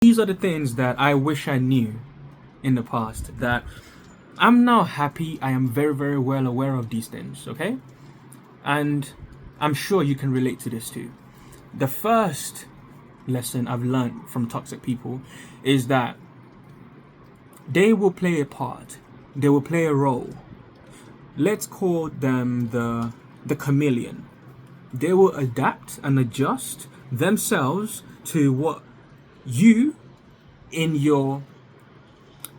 These are the things that I wish I knew in the past, that I'm now happy I am very, very well aware of these things, okay? And I'm sure you can relate to this too. The first lesson I've learned from toxic people is that they will play a part, they will play a role. Let's call them the chameleon. They will adapt and adjust themselves to what you, in your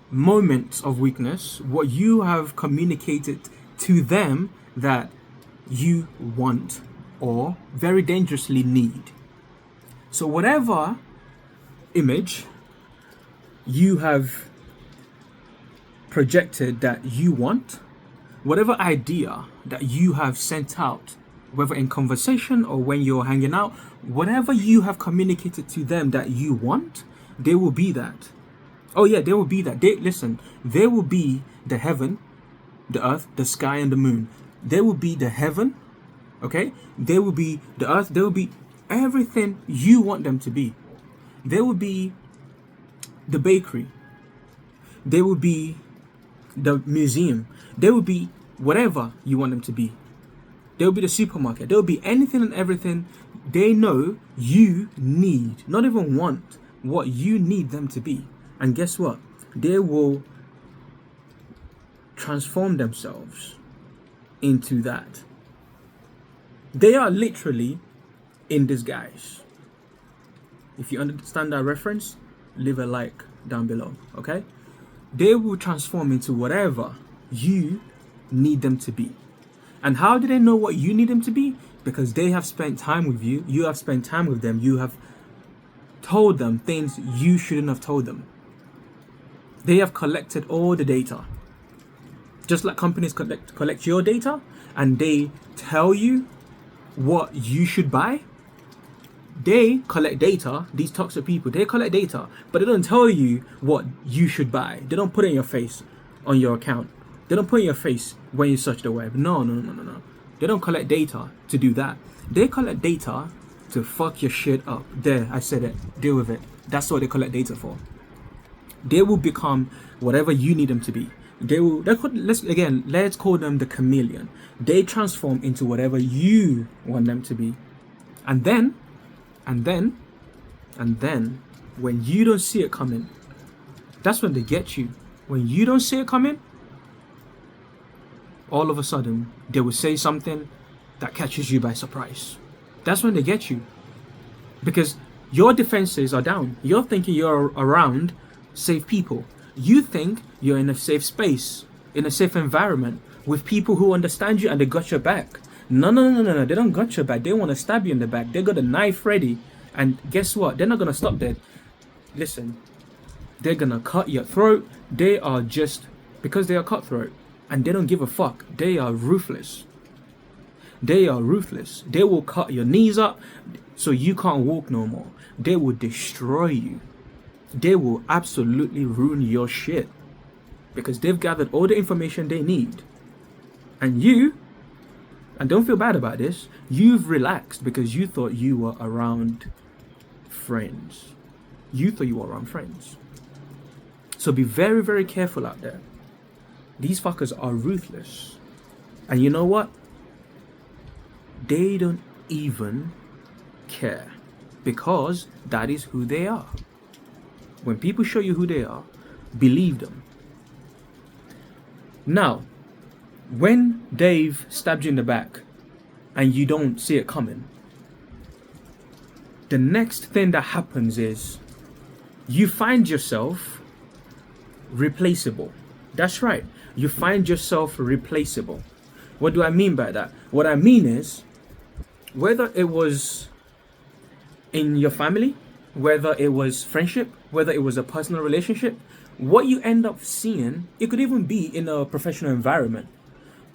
moments of weakness, what you have communicated to them that you want or very dangerously need. So whatever image you have projected that you want, whatever idea that you have sent out, whether in conversation or when you're hanging out, whatever you have communicated to them that you want, they will be that. Oh yeah, they will be that. They will be the heaven, the earth, the sky, and the moon. They will be the heaven, okay? They will be the earth. They will be everything you want them to be. They will be the bakery. They will be the museum. They will be whatever you want them to be. They will be the supermarket. They will be anything and everything they know you need, not even want, what you need them to be. And guess what? They will transform themselves into that. They are literally in disguise. If you understand that reference, leave a like down below, okay? They will transform into whatever you need them to be. And how do they know what you need them to be? Because they have spent time with you. You have spent time with them. You have told them things you shouldn't have told them. They have collected all the data. Just like companies collect your data and they tell you what you should buy. They collect data, these toxic people, they collect data, but they don't tell you what you should buy. They don't put it in your face on your account. They don't put it in your face when you search the web. No. They don't collect data to do that. They collect data to fuck your shit up. There, I said it. Deal with it. That's what they collect data for. They will become whatever you need them to be. Let's call them the chameleon. They transform into whatever you want them to be. And then, when you don't see it coming, that's when they get you. When you don't see it coming, all of a sudden, they will say something that catches you by surprise. That's when they get you. Because your defenses are down. You're thinking you're around safe people. You think you're in a safe space, in a safe environment, with people who understand you and they got your back. No. They don't got your back. They want to stab you in the back. They got a knife ready. And guess what? They're not going to stop there. Listen, they're going to cut your throat. They are just, because they are cutthroat and they don't give a fuck. They are ruthless. They are ruthless. They will cut your knees up so you can't walk no more. They will destroy you. They will absolutely ruin your shit because they've gathered all the information they need. And you, and don't feel bad about this, you've relaxed because you thought you were around friends. You thought you were around friends. So be very, very careful out there. These fuckers are ruthless. And you know what? They don't even care because that is who they are. When people show you who they are, believe them. Now, when they've stabbed you in the back and you don't see it coming, the next thing that happens is you find yourself replaceable. That's right. You find yourself replaceable. What do I mean by that? What I mean is, whether it was in your family, whether it was friendship, whether it was a personal relationship, what you end up seeing, it could even be in a professional environment.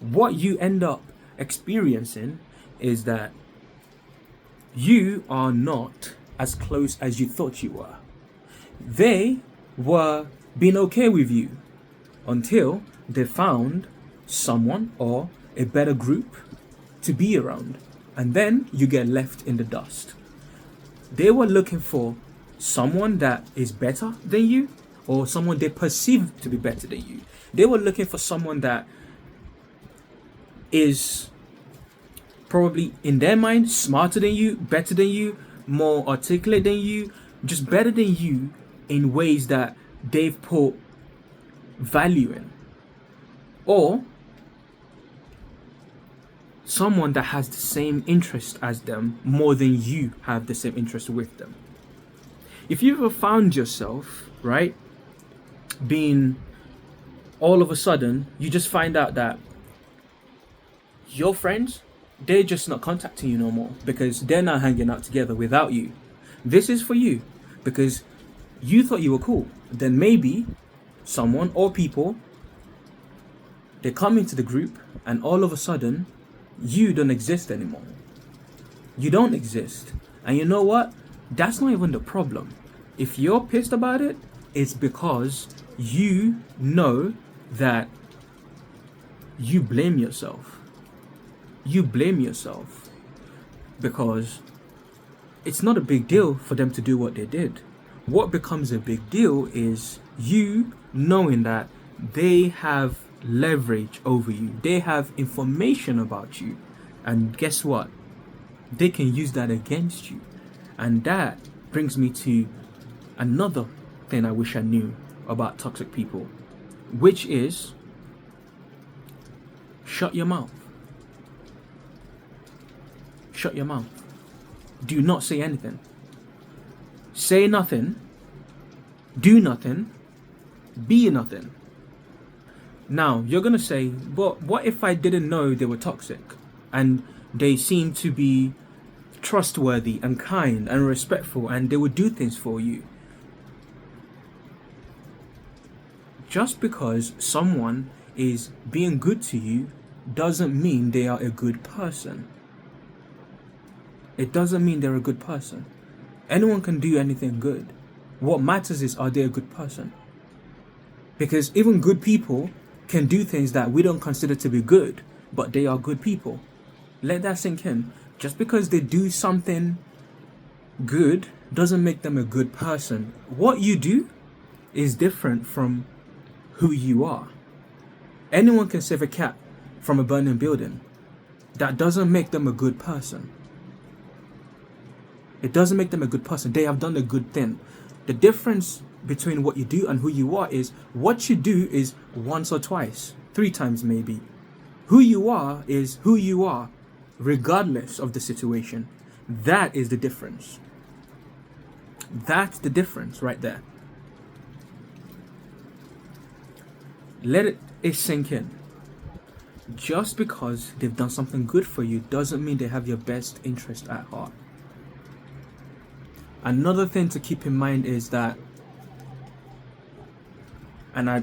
What you end up experiencing is that you are not as close as you thought you were. They were being okay with you until they found someone or a better group to be around. And then you get left in the dust. They were looking for someone that is better than you, or someone they perceive to be better than you. They were looking for someone that is probably in their mind smarter than you, better than you, more articulate than you, just better than you in ways that they've put value in. Or someone that has the same interest as them more than you have the same interest with them. If you ever found yourself, right, being all of a sudden, you just find out that your friends, they're just not contacting you no more because they're not hanging out together without you. This is for you because you thought you were cool. Then maybe someone or people, they come into the group and all of a sudden, you don't exist anymore. You don't exist. And you know what? That's not even the problem. If you're pissed about it, it's because you know that you blame yourself. You blame yourself because it's not a big deal for them to do what they did. What becomes a big deal is you knowing that they have leverage over you. They have information about you. And guess what? They can use that against you. And that brings me to another thing I wish I knew about toxic people, which is shut your mouth. Shut your mouth. Do not say anything. Say nothing. Do nothing. Be nothing. Now, you're going to say, but what if I didn't know they were toxic and they seem to be trustworthy and kind and respectful and they would do things for you? Just because someone is being good to you doesn't mean they are a good person. It doesn't mean they're a good person. Anyone can do anything good. What matters is, are they a good person? Because even good people can do things that we don't consider to be good, but they are good people. Let that sink in. Just because they do something good doesn't make them a good person. What you do is different from who you are. Anyone can save a cat from a burning building. That doesn't make them a good person. It doesn't make them a good person. They have done a good thing. The difference between what you do and who you are is what you do is once or twice, 3 times maybe. Who you are is who you are, regardless of the situation. That is the difference. That's the difference right there. Let it sink in. Just because they've done something good for you doesn't mean they have your best interest at heart. Another thing to keep in mind is that,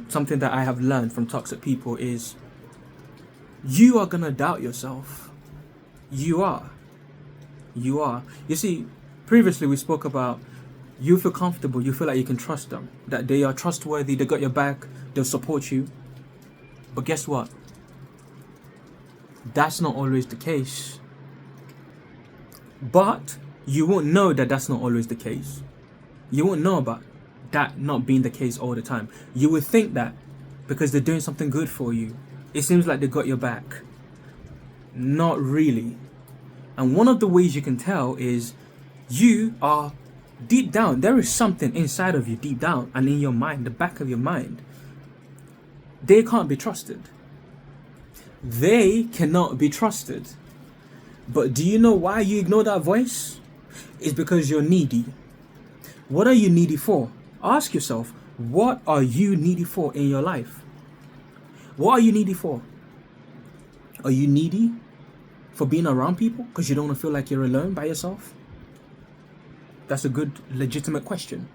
something that I have learned from toxic people is, you are gonna doubt yourself. You are. You see, previously we spoke about you feel comfortable, you feel like you can trust them, that they are trustworthy, they got your back, they'll support you. But guess what? That's not always the case. But you won't know that that's not always the case. You won't know about that not being the case all the time. You would think that because they're doing something good for you, it seems like they got your back. Not really. And one of the ways you can tell is you are deep down. There is something inside of you deep down and in your mind, the back of your mind. They can't be trusted. They cannot be trusted. But do you know why you ignore that voice? It's because you're needy. What are you needy for? Ask yourself, what are you needy for in your life? What are you needy for? Are you needy for being around people because you don't want to feel like you're alone by yourself? That's a good, legitimate question.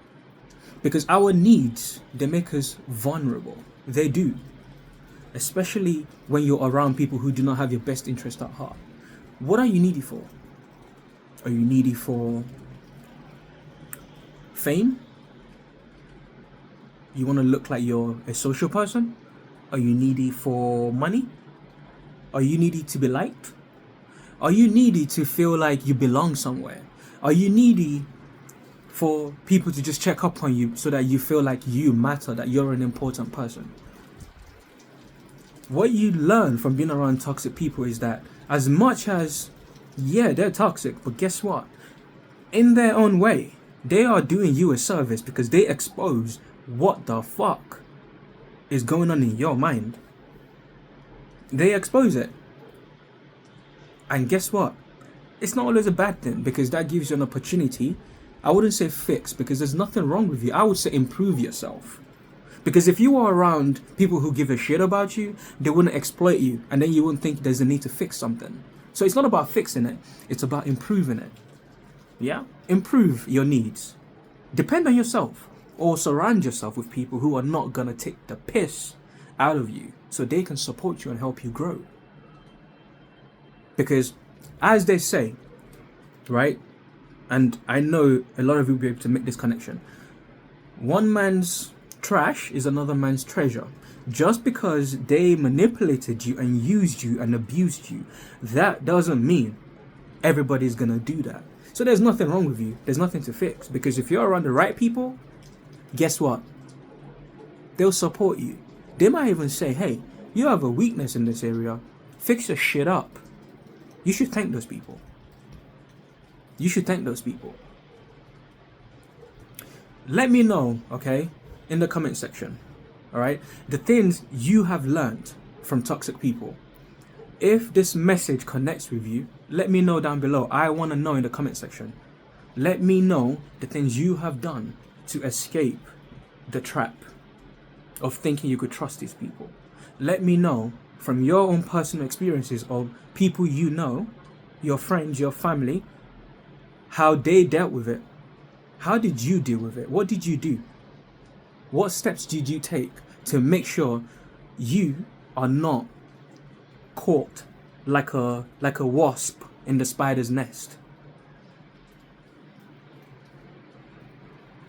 Because our needs, they make us vulnerable. They do. Especially when you're around people who do not have your best interest at heart. What are you needy for? Are you needy for fame? You want to look like you're a social person? Are you needy for money? Are you needy to be liked? Are you needy to feel like you belong somewhere? Are you needy for people to just check up on you so that you feel like you matter, that you're an important person. What you learn from being around toxic people is that as much as, yeah, they're toxic, but guess what? In their own way, they are doing you a service because they expose what the fuck is going on in your mind. They expose it. And guess what? It's not always a bad thing because that gives you an opportunity. I wouldn't say fix because there's nothing wrong with you. I would say improve yourself. Because if you are around people who give a shit about you, they wouldn't exploit you, and then you wouldn't think there's a need to fix something. So it's not about fixing it, it's about improving it. Yeah? Improve your needs. Depend on yourself, or surround yourself with people who are not gonna take the piss out of you so they can support you and help you grow. Because as they say, right, and I know a lot of you will be able to make this connection, one man's trash is another man's treasure. Just because they manipulated you and used you and abused you, that doesn't mean everybody's gonna do that. So there's nothing wrong with you. There's nothing to fix. Because if you're around the right people, guess what? They'll support you. They might even say, hey, you have a weakness in this area. Fix your shit up. You should thank those people. You should thank those people. Let me know, okay, in the comment section, all right, the things you have learned from toxic people. If this message connects with you, let me know down below. I want to know in the comment section. Let me know the things you have done to escape the trap of thinking you could trust these people. Let me know from your own personal experiences of people you know, your friends, your family, how they dealt with it. How did you deal with it? What did you do? What steps did you take to make sure you are not caught like a wasp in the spider's nest?